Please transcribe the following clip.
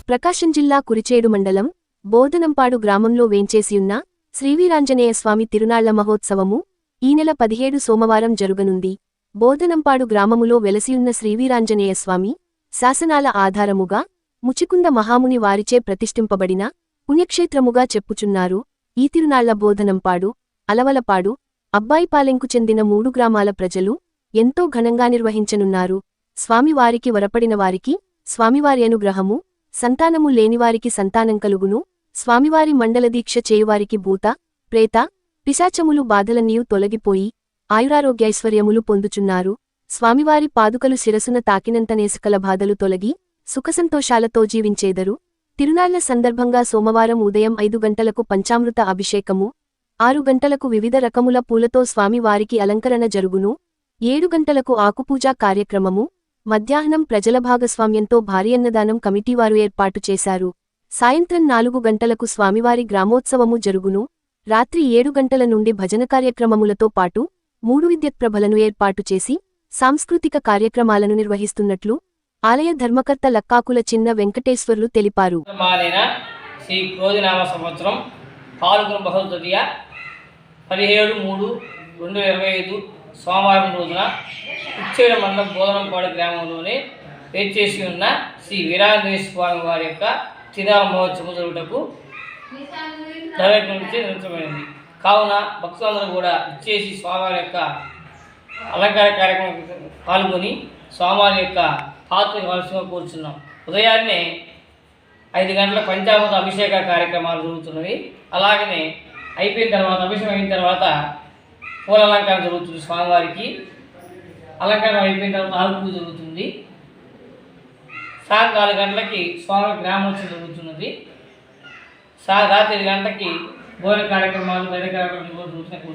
ప్రకాశం జిల్లా కురిచేడు మండలం బోధనంపాడు గ్రామంలో వేంచేసియున్న శ్రీవీరాంజనేయ స్వామి తిరునాళ్ల మహోత్సవము ఈ నెల 17 సోమవారం జరుగనుంది. బోధనంపాడు గ్రామములో వెలసియున్న శ్రీవీరాంజనేయ స్వామి శాసనాల ఆధారముగా ముచికుంద మహాముని వారిచే ప్రతిష్ఠింపబడిన పుణ్యక్షేత్రముగా చెప్పుచున్నారు. ఈ తిరునాళ్ల బోధనంపాడు, అలవలపాడు, అబ్బాయిపాలెంకు చెందిన 3 గ్రామాల ప్రజలు ఎంతో ఘనంగా నిర్వహించనున్నారు. స్వామివారికి వరపడిన వారికి స్వామివారి అనుగ్రహము, సంతానము లేనివారికి సంతానం కలుగును. స్వామివారి మండలదీక్ష చేయువారికి భూత, ప్రేత, పిశాచములు బాధలన్నీయు తొలగిపోయి ఆయురారోగ్యైశ్వర్యములు పొందుచున్నారు. స్వామివారి పాదుకలు శిరసున తాకినంతనే సకల బాధలు తొలగి సుఖసంతోషాలతో జీవించేదరు. తిరునాళ్ల సందర్భంగా సోమవారం ఉదయం 5 గంటలకు పంచామృత అభిషేకము, 6 గంటలకు వివిధ రకముల పూలతో స్వామివారికి అలంకరణ జరుగును. 7 గంటలకు ఆకుపూజా కార్యక్రమము, మధ్యాహ్నం ప్రజల భాగస్వామ్యంతో భారీ అన్నదానం కమిటీవారు ఏర్పాటు చేశారు. సాయంత్రం 4 గంటలకు స్వామివారి గ్రామోత్సవము జరుగును. రాత్రి 7 గంటల నుండి భజన కార్యక్రమములతో పాటు 3 విద్యుత్ప్రభలను ఏర్పాటు చేసి సాంస్కృతిక కార్యక్రమాలను నిర్వహిస్తున్నట్లు ఆలయ ధర్మకర్త లక్కాకుల చిన్న వెంకటేశ్వర్లు తెలిపారు. శ్రీ క్రోధినామ సంవత్సరం పాల్గొన బహుళ తదియ 17/3/2025 సోమవారం రోజున కురిచేడు మండలం బోధనంపాడు గ్రామంలోనే వేంచేసి ఉన్న శ్రీ వీరాంజనేయ స్వామి వారి యొక్క తిరునాళ్ల మహోత్సవం జరుగుటకు నిర్మించబడింది. కావున భక్తులందరూ కూడా ఇచ్చేసి స్వామివారి యొక్క అలంకార కార్యక్రమం పాల్గొని స్వామివారి యొక్క పాత్ర కలుసుగా కూర్చున్నాం. ఉదయాన్నే 5 గంటల పంచామృత అభిషేక కార్యక్రమాలు జరుగుతున్నవి. అలాగనే అయిపోయిన తర్వాత అభిషేకం అయిన తర్వాత పూల అలంకారం జరుగుతుంది. స్వామివారికి అలంకారం అయిపోయిన తర్వాత ఆకుపూజ జరుగుతుంది. సాయంత్రం 4 గంటలకి స్వామి గ్రామోత్సవం జరుగుతున్నది. రాత్రి 7 గంటలకి భోజన కార్యక్రమాలు, బయట కార్యక్రమాలు జరుగుతున్నాయి.